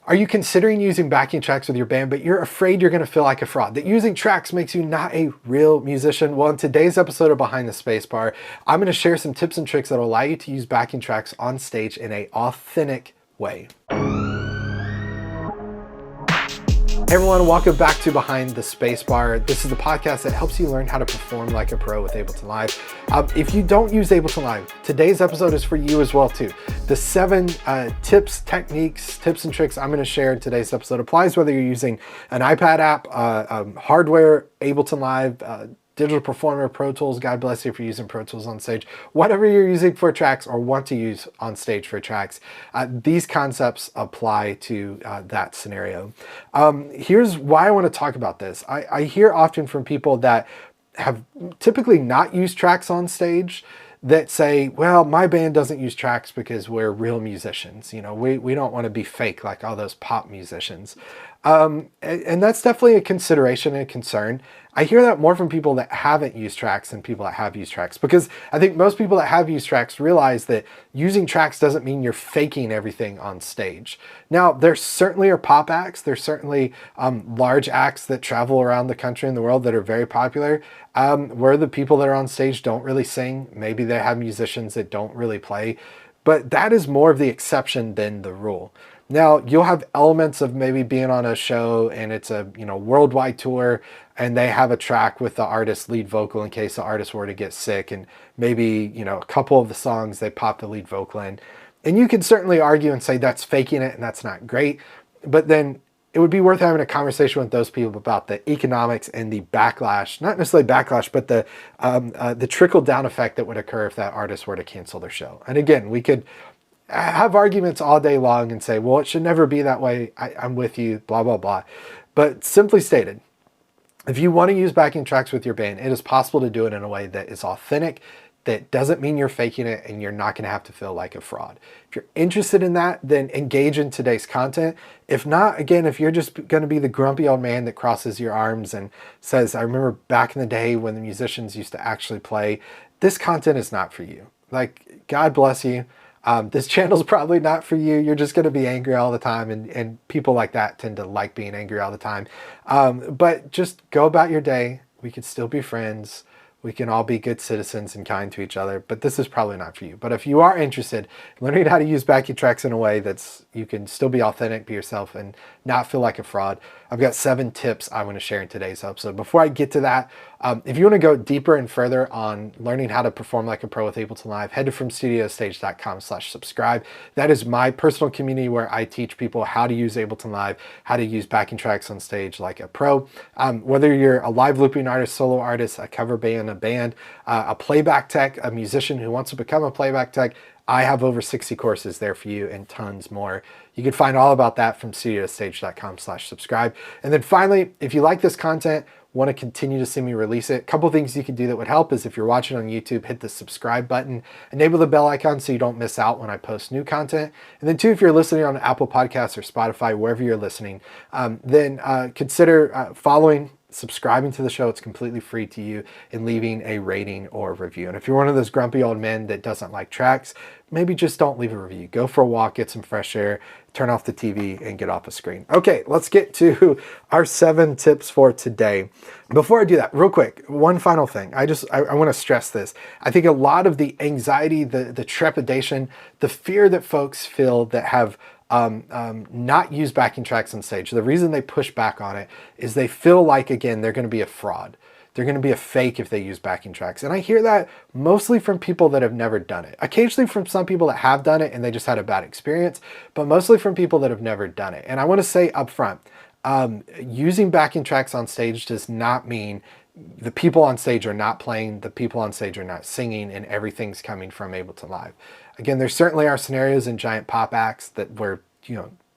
Are you considering using backing tracks with your band, but you're afraid you're going to feel like a fraud? That using tracks makes you not a real musician? Well, in today's episode of Behind the Spacebar, I'm going to share some tips and tricks that will allow you to use backing tracks on stage in an authentic way. Hey everyone, welcome back to Behind the Spacebar. This is the podcast that helps you learn how to perform like a pro with Ableton Live. If you don't use Ableton Live, today's episode is for you as well too. The 7 tips, techniques, tips and tricks I'm going to share in today's episode applies whether you're using an iPad app, hardware, Ableton Live, Digital Performer, Pro Tools, God bless you if you're using Pro Tools on stage, whatever you're using for tracks or want to use on stage for tracks, these concepts apply to that scenario. Here's why I want to talk about this. I hear often from people that have typically not used tracks on stage that say, well, my band doesn't use tracks because we're real musicians. You know, we don't want to be fake like all those pop musicians. And that's definitely a consideration and a concern. I hear that more from people that haven't used tracks than people that have used tracks, because I think most people that have used tracks realize that using tracks doesn't mean you're faking everything on stage. Now, there certainly are pop acts. There's certainly large acts that travel around the country and the world that are very popular, where the people that are on stage don't really sing. Maybe they have musicians that don't really play, but that is more of the exception than the rule. Now, you'll have elements of maybe being on a show and it's a worldwide tour and they have a track with the artist's lead vocal in case the artist were to get sick, and maybe a couple of the songs they pop the lead vocal in. And you can certainly argue and say that's faking it and that's not great, but then it would be worth having a conversation with those people about the economics and the backlash, not necessarily backlash, but the trickle-down effect that would occur if that artist were to cancel their show. And again, we could have arguments all day long and say, well, it should never be that way. I'm with you, blah, blah, blah. But simply stated, if you want to use backing tracks with your band, it is possible to do it in a way that is authentic, that doesn't mean you're faking it, and you're not going to have to feel like a fraud. If you're interested in that, then engage in today's content. If not, again, if you're just going to be the grumpy old man that crosses your arms and says, I remember back in the day when the musicians used to actually play, this content is not for you. Like, God bless you. This channel's probably not for you. You're just going to be angry all the time, and people like that tend to like being angry all the time. But just go about your day. We could still be friends. We can all be good citizens and kind to each other, but this is probably not for you. But if you are interested in learning how to use backing tracks in a way that's you can still be authentic, be yourself, and not feel like a fraud, I've got 7 tips I want to share in today's episode. Before I get to that, if you want to go deeper and further on learning how to perform like a pro with Ableton Live, head to fromstudiostage.com/subscribe. That is my personal community where I teach people how to use Ableton Live, how to use backing tracks on stage like a pro. Whether you're a live looping artist, solo artist, a cover band, a playback tech, a musician who wants to become a playback tech, I have over 60 courses there for you and tons more. You can find all about that from studiostage.com/subscribe. And then finally, if you like this content, want to continue to see me release it, a couple things you can do that would help is if you're watching on YouTube, hit the subscribe button, enable the bell icon so you don't miss out when I post new content. And then 2, if you're listening on Apple Podcasts or Spotify, wherever you're listening, then consider following, subscribing to the show. It's completely free to you, and leaving a rating or review. And if you're one of those grumpy old men that doesn't like tracks, maybe just don't leave a review. Go for a walk, get some fresh air, turn off the TV, and get off the screen. Okay, let's get to our 7 tips for today. Before I do that, real quick, one final thing. I want to stress this. I think a lot of the anxiety, the trepidation, the fear that folks feel that have not use backing tracks on stage, the reason they push back on it is they feel like, again, they're going to be a fraud. They're going to be a fake if they use backing tracks. And I hear that mostly from people that have never done it. Occasionally from some people that have done it and they just had a bad experience, but mostly from people that have never done it. And I want to say up front, using backing tracks on stage does not mean the people on stage are not playing, the people on stage are not singing, and everything's coming from Ableton Live. Again, there certainly are scenarios in giant pop acts where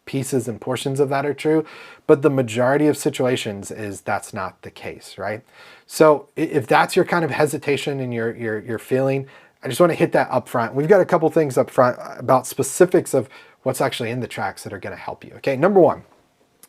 pieces and portions of that are true, but the majority of situations is that's not the case, right? So if that's your kind of hesitation and your feeling, I just want to hit that up front. We've got a couple things up front about specifics of what's actually in the tracks that are going to help you. Okay, number 1.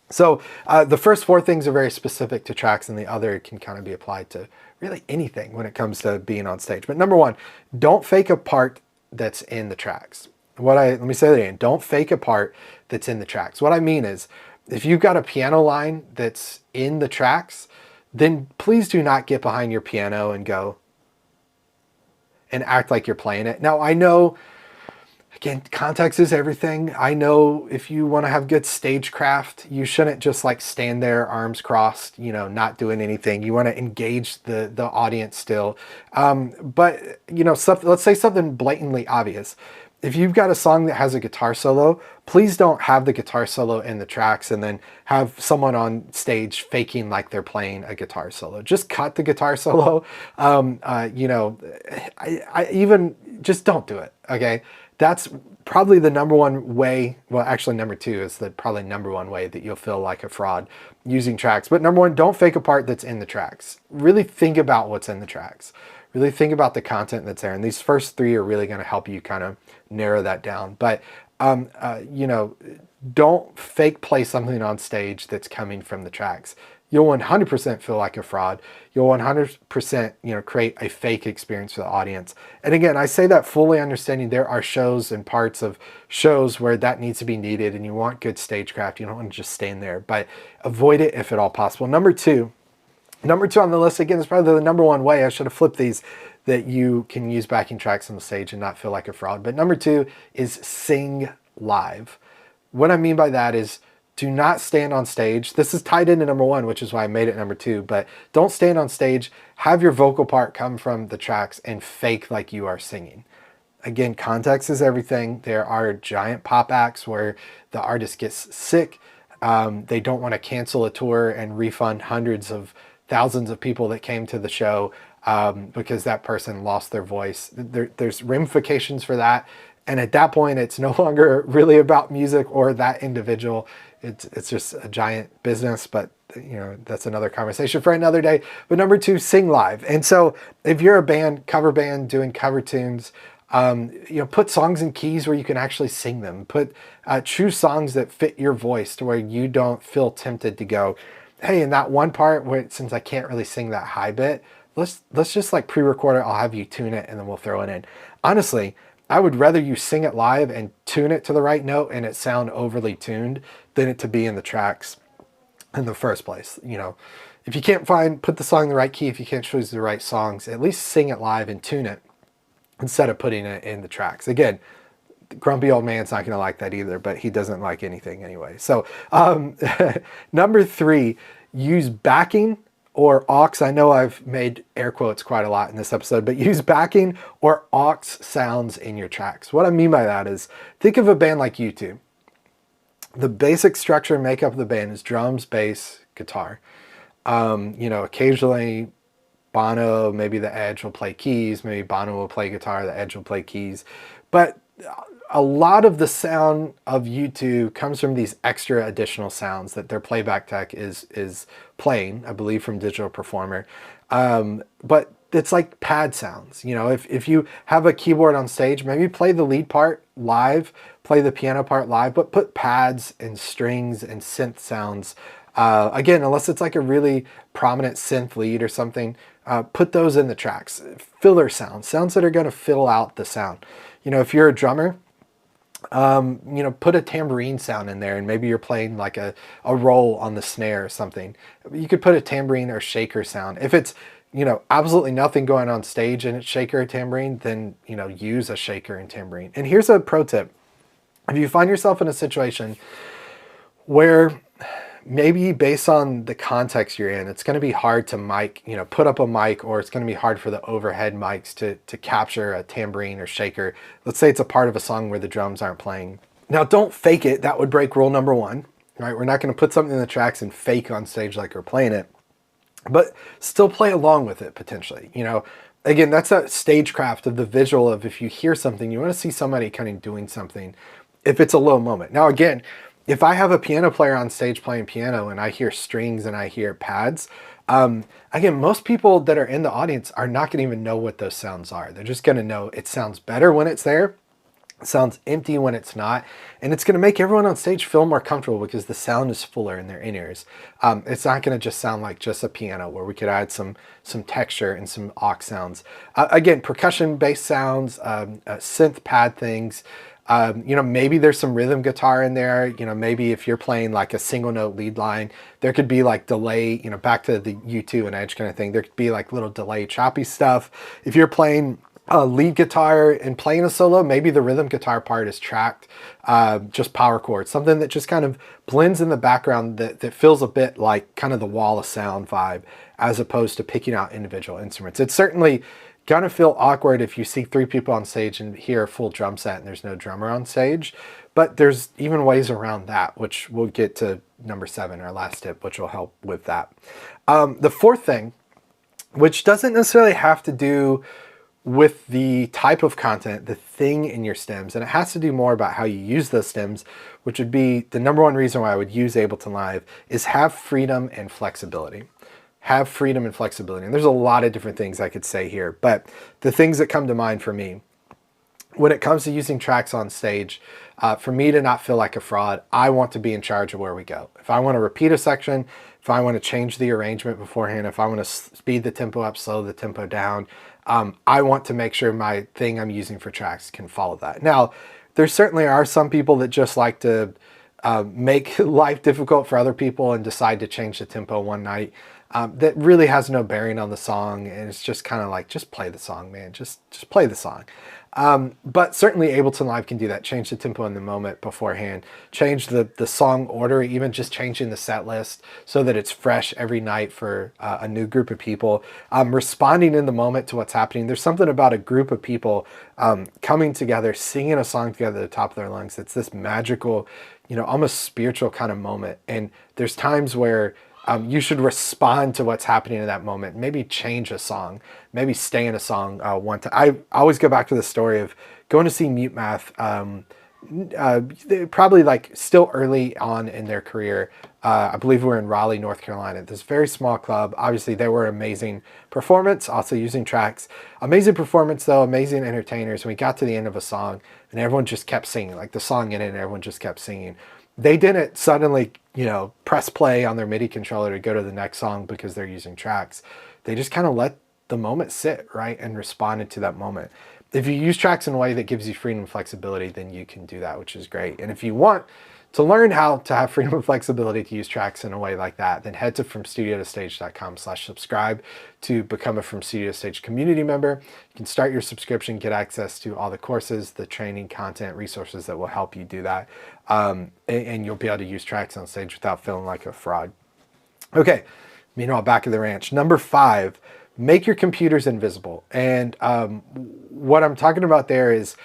So the first 4 things are very specific to tracks, and the other can kind of be applied to really anything when it comes to being on stage. But number 1, don't fake a part that's in the tracks. Let me say that again. Don't fake a part that's in the tracks. What I mean is, if you've got a piano line that's in the tracks, then please do not get behind your piano and go and act like you're playing it. Now, I know, again, context is everything. I know if you want to have good stagecraft, you shouldn't just like stand there, arms crossed, you know, not doing anything. You want to engage the audience still. But, you know, let's say something blatantly obvious. If you've got a song that has a guitar solo, please don't have the guitar solo in the tracks and then have someone on stage faking like they're playing a guitar solo. Just cut the guitar solo. You know, I even just don't do it. Okay. That's probably the number one way. Well, actually number two is the probably number one way that you'll feel like a fraud using tracks. But number one, don't fake a part that's in the tracks. Really think about what's in the tracks. Really think about the content that's there. And these first three are really going to help you kind of narrow that down. But, you know, don't fake play something on stage that's coming from the tracks. You'll 100% feel like a fraud. You'll 100%, you know, create a fake experience for the audience. And again, I say that fully understanding there are shows and parts of shows where that needs to be needed and you want good stagecraft. You don't want to just stand there, but avoid it if at all possible. Number two on the list, again, is probably the number one way. I should have flipped these, that you can use backing tracks on the stage and not feel like a fraud. But number two is sing live. What I mean by that is do not stand on stage. This is tied into number one, which is why I made it number two, but don't stand on stage, have your vocal part come from the tracks and fake like you are singing. Again, context is everything. There are giant pop acts where the artist gets sick. They don't want to cancel a tour and refund hundreds of thousands of people that came to the show because that person lost their voice. There's ramifications for that. And at that point, it's no longer really about music or that individual. It's just a giant business, but you know, that's another conversation for another day. But number two, sing live. And so if you're a band, cover band doing cover tunes, you know, put songs in keys where you can actually sing them. Choose songs that fit your voice to where you don't feel tempted to go, hey, in that one part where, since I can't really sing that high bit, let's just like pre-record it. I'll have you tune it and then we'll throw it in. Honestly, I would rather you sing it live and tune it to the right note and it sound overly tuned than it to be in the tracks in the first place. You know, if you can't put the song in the right key, if you can't choose the right songs, at least sing it live and tune it instead of putting it in the tracks. Again, the grumpy old man's not going to like that either, but he doesn't like anything anyway. So number three, use backing or aux. I know I've made air quotes quite a lot in this episode, but use backing or aux sounds in your tracks. What I mean by that is, think of a band like U2. The basic structure and makeup of the band is drums, bass, guitar. You know, occasionally Bono, maybe the Edge will play keys, maybe Bono will play guitar, the Edge will play keys. But a lot of the sound of U2 comes from these extra additional sounds that their playback tech is playing, I believe from Digital Performer. But it's like pad sounds. You know, if you have a keyboard on stage, maybe play the lead part live, play the piano part live, but put pads and strings and synth sounds. Again, unless it's like a really prominent synth lead or something, put those in the tracks. Filler sounds that are going to fill out the sound. You know, if you're a drummer, you know, put a tambourine sound in there and maybe you're playing like a roll on the snare or something. You could put a tambourine or shaker sound. If it's, you know, absolutely nothing going on stage and it's shaker or tambourine, then, you know, use a shaker and tambourine. And here's a pro tip. If you find yourself in a situation where maybe based on the context you're in, it's going to be hard to mic, you know, put up a mic, or it's going to be hard for the overhead mics to capture a tambourine or shaker. Let's say it's a part of a song where the drums aren't playing. Now, don't fake it. That would break rule number one, right? We're not going to put something in the tracks and fake on stage like we're playing it, but still play along with it potentially. You know, again, that's a stagecraft of the visual of if you hear something, you want to see somebody kind of doing something if it's a low moment. Now, again, if I have a piano player on stage playing piano and I hear strings and I hear pads, again, most people that are in the audience are not going to even know what those sounds are. They're just going to know it sounds better when it's there. It sounds empty when it's not. And it's going to make everyone on stage feel more comfortable because the sound is fuller in their in-ears. It's not going to just sound like just a piano where we could add some texture and some aux sounds. Again, percussion-based sounds, synth pad things, Maybe there's some rhythm guitar in there. Maybe if you're playing like a single note lead line, there could be like delay, back to the U2 and Edge kind of thing. There could be like little delay choppy stuff. If you're playing a lead guitar and playing a solo, maybe the rhythm guitar part is tracked, just power chords, something that just kind of blends in the background that feels a bit like kind of the wall of sound vibe, as opposed to picking out individual instruments. It's certainly gonna feel awkward if you see 3 people on stage and hear a full drum set and there's no drummer on stage, but there's even ways around that, which we'll get to number 7, our last tip, which will help with that. The fourth thing, which doesn't necessarily have to do with the type of content, the thing in your stems, and it has to do more about how you use those stems, which would be the number one reason why I would use Ableton Live, is have freedom and flexibility. Have freedom and flexibility. And there's a lot of different things I could say here, but the things that come to mind for me, when it comes to using tracks on stage, for me to not feel like a fraud, I want to be in charge of where we go. If I want to repeat a section, if I want to change the arrangement beforehand, if I want to speed the tempo up, slow the tempo down, I want to make sure my thing I'm using for tracks can follow that. Now, there certainly are some people that just like to make life difficult for other people and decide to change the tempo one night. That really has no bearing on the song, and it's just kind of like, just play the song, man. Just play the song. But certainly Ableton Live can do that. Change the tempo in the moment beforehand. Change the song order, even just changing the set list so that it's fresh every night for a new group of people. Responding in the moment to what's happening. There's something about a group of people coming together, singing a song together at the top of their lungs. It's this magical, almost spiritual kind of moment. And there's times where you should respond to what's happening in that moment. Maybe change a song, maybe stay in a song one time. I always go back to the story of going to see Mute Math, probably like still early on in their career. I believe we were in Raleigh, North Carolina, this very small club. Obviously they were amazing performance, also using tracks. Amazing performance though, amazing entertainers. And we got to the end of a song and everyone just kept singing, like the song ended and everyone just kept singing. They didn't suddenly, press play on their MIDI controller to go to the next song because they're using tracks. They just kind of let the moment sit, right, and responded to that moment. If you use tracks in a way that gives you freedom and flexibility, then you can do that, which is great. And if you want to learn how to have freedom and flexibility to use tracks in a way like that, then head to FromStudioToStage.com/subscribe to become a From Studio to Stage community member. You can start your subscription, get access to all the courses, the training, content, resources that will help you do that. And you'll be able to use tracks on stage without feeling like a fraud. Okay, meanwhile, back of the ranch. Number 5, make your computers invisible. And what I'm talking about there is,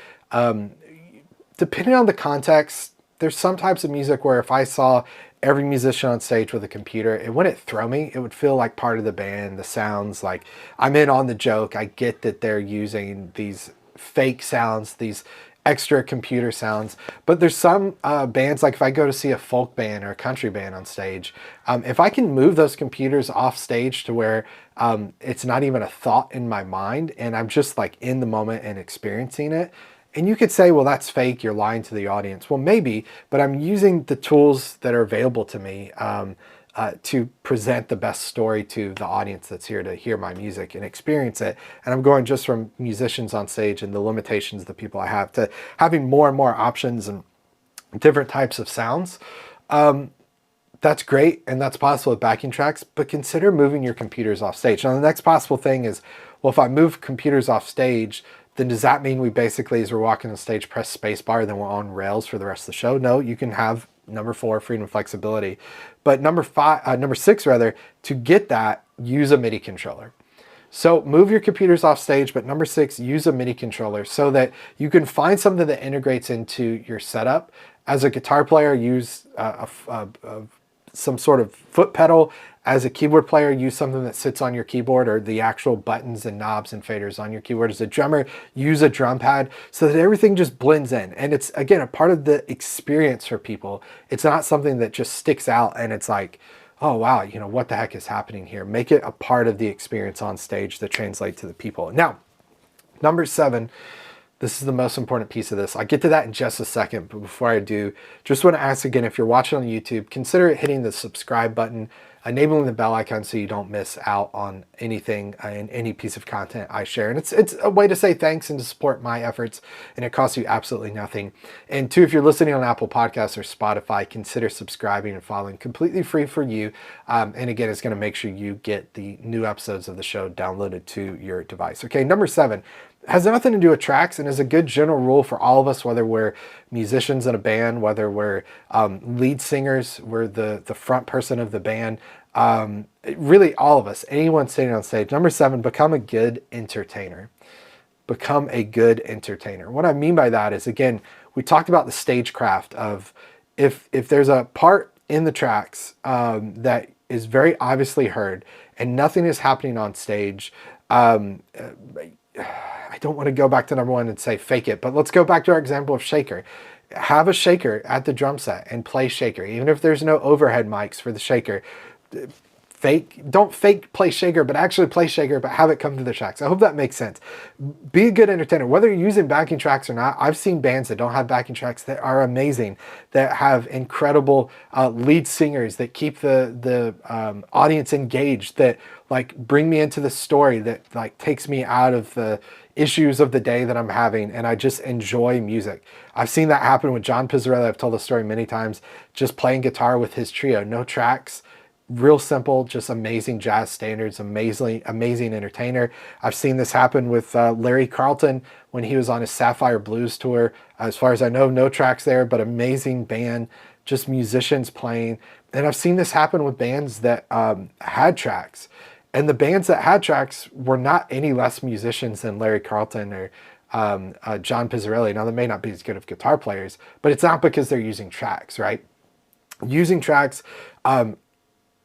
depending on the context, there's some types of music where if I saw every musician on stage with a computer, it wouldn't throw me. It would feel like part of the band. The sounds, like I'm in on the joke. I get that they're using these fake sounds, these extra computer sounds. But there's some bands, like if I go to see a folk band or a country band on stage, if I can move those computers off stage to where it's not even a thought in my mind and I'm just like in the moment and experiencing it. And you could say, well, that's fake, you're lying to the audience. Well, maybe, but I'm using the tools that are available to me to present the best story to the audience that's here to hear my music and experience it. And I'm going just from musicians on stage and the limitations that people I have to having more and more options and different types of sounds. That's great, and that's possible with backing tracks, but consider moving your computers off stage. Now, the next possible thing is, well, if I move computers off stage, then does that mean we basically, as we're walking on stage, press spacebar, then we're on rails for the rest of the show? No, you can have number 4, freedom and flexibility. But number 6, to get that, use a MIDI controller. So move your computers off stage, but number 6, use a MIDI controller so that you can find something that integrates into your setup. As a guitar player, use some sort of foot pedal. As a keyboard player, use something that sits on your keyboard or the actual buttons and knobs and faders on your keyboard. As a drummer, use a drum pad so that everything just blends in. And it's, again, a part of the experience for people. It's not something that just sticks out and it's like, oh, wow, what the heck is happening here? Make it a part of the experience on stage that translates to the people. Now, number 7, this is the most important piece of this. I'll get to that in just a second, but before I do, just want to ask again, if you're watching on YouTube, consider hitting the subscribe button. enabling the bell icon so you don't miss out on anything in any piece of content I share. And it's a way to say thanks and to support my efforts, and it costs you absolutely nothing. And two, if you're listening on Apple Podcasts or Spotify, consider subscribing and following, completely free for you. And again, it's going to make sure you get the new episodes of the show downloaded to your device. Okay, number 7 has nothing to do with tracks and is a good general rule for all of us, whether we're musicians in a band, whether we're lead singers, we're the front person of the band, really all of us, anyone sitting on stage. Number 7, become a good entertainer. Become a good entertainer. What I mean by that is, again, we talked about the stagecraft of if there's a part in the tracks that is very obviously heard and nothing is happening on stage, I don't want to go back to number 1 and say fake it, but let's go back to our example of shaker. Have a shaker at the drum set and play shaker. Even if there's no overhead mics for the shaker, don't fake play shaker, but actually play shaker, but have it come to the tracks. I hope that makes sense. Be a good entertainer, whether you're using backing tracks or not. I've seen bands that don't have backing tracks that are amazing, that have incredible lead singers that keep the audience engaged, that like bring me into the story, that like takes me out of the issues of the day that I'm having, and I just enjoy music. I've seen that happen with John Pizzarelli. I've told the story many times, just playing guitar with his trio, no tracks, real simple, just amazing jazz standards, amazing entertainer. I've seen this happen with Larry Carlton when he was on his Sapphire Blues tour. As far as I know, no tracks there, but amazing band, just musicians playing. And I've seen this happen with bands that had tracks. And the bands that had tracks were not any less musicians than Larry Carlton or John Pizzarelli. Now, they may not be as good of guitar players, but it's not because they're using tracks, right? Using tracks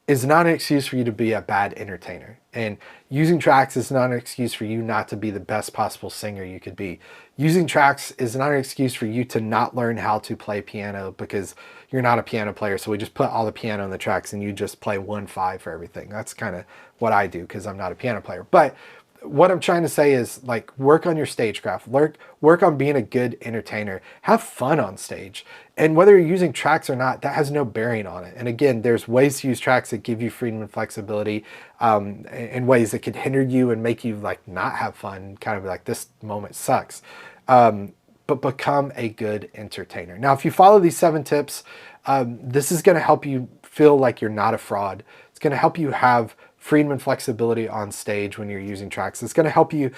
is not an excuse for you to be a bad entertainer. And using tracks is not an excuse for you not to be the best possible singer you could be. Using tracks is not an excuse for you to not learn how to play piano because you're not a piano player. So we just put all the piano on the tracks and you just play 1/5 for everything. That's kind of what I do because I'm not a piano player. But what I'm trying to say is, like, work on your stagecraft, work on being a good entertainer, have fun on stage. And whether you're using tracks or not, that has no bearing on it. And again, there's ways to use tracks that give you freedom and flexibility, in ways that could hinder you and make you like not have fun, kind of like this moment sucks. But become a good entertainer. Now, if you follow these 7 tips, this is going to help you feel like you're not a fraud. It's going to help you have freedom and flexibility on stage when you're using tracks. It's going to help you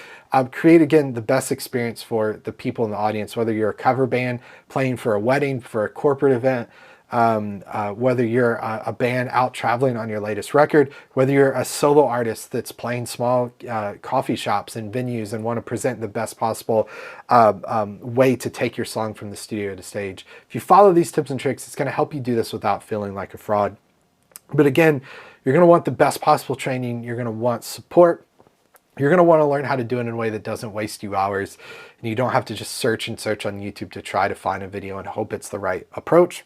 create, again, the best experience for the people in the audience, whether you're a cover band playing for a wedding, for a corporate event, whether you're a band out traveling on your latest record, whether you're a solo artist that's playing small coffee shops and venues and want to present the best possible way to take your song from the studio to stage. If you follow these tips and tricks, it's going to help you do this without feeling like a fraud. But again, you're going to want the best possible training. You're going to want support. You're going to want to learn how to do it in a way that doesn't waste you hours. And you don't have to just search and search on YouTube to try to find a video and hope it's the right approach.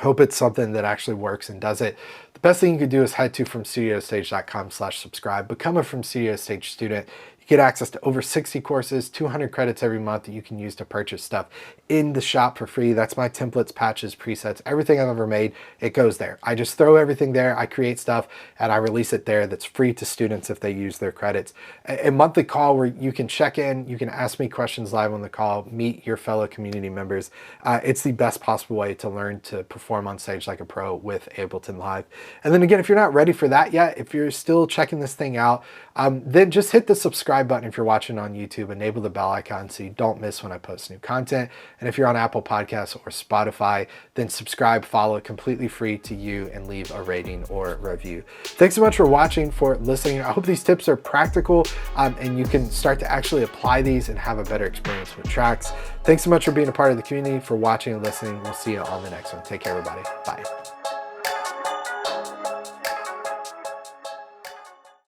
Hope it's something that actually works and does it. The best thing you could do is head to FromStudioToStage.com/subscribe. Become a From Studio to Stage student. Get access to over 60 courses, 200 credits every month that you can use to purchase stuff in the shop for free. That's my templates, patches, presets, everything I've ever made, it goes there. I just throw everything there, I create stuff, and I release it there that's free to students if they use their credits. A monthly call where you can check in, you can ask me questions live on the call, meet your fellow community members. It's the best possible way to learn to perform on stage like a pro with Ableton Live. And then again, if you're not ready for that yet, if you're still checking this thing out, then just hit the subscribe button if you're watching on YouTube, enable the bell icon so you don't miss when I post new content. And if you're on Apple Podcasts or Spotify, then subscribe, follow, completely free to you, and leave a rating or review. Thanks so much for watching, for listening. I hope these tips are practical and you can start to actually apply these and have a better experience with tracks. Thanks so much for being a part of the community, for watching and listening. We'll see you on the next one. Take care, everybody. Bye.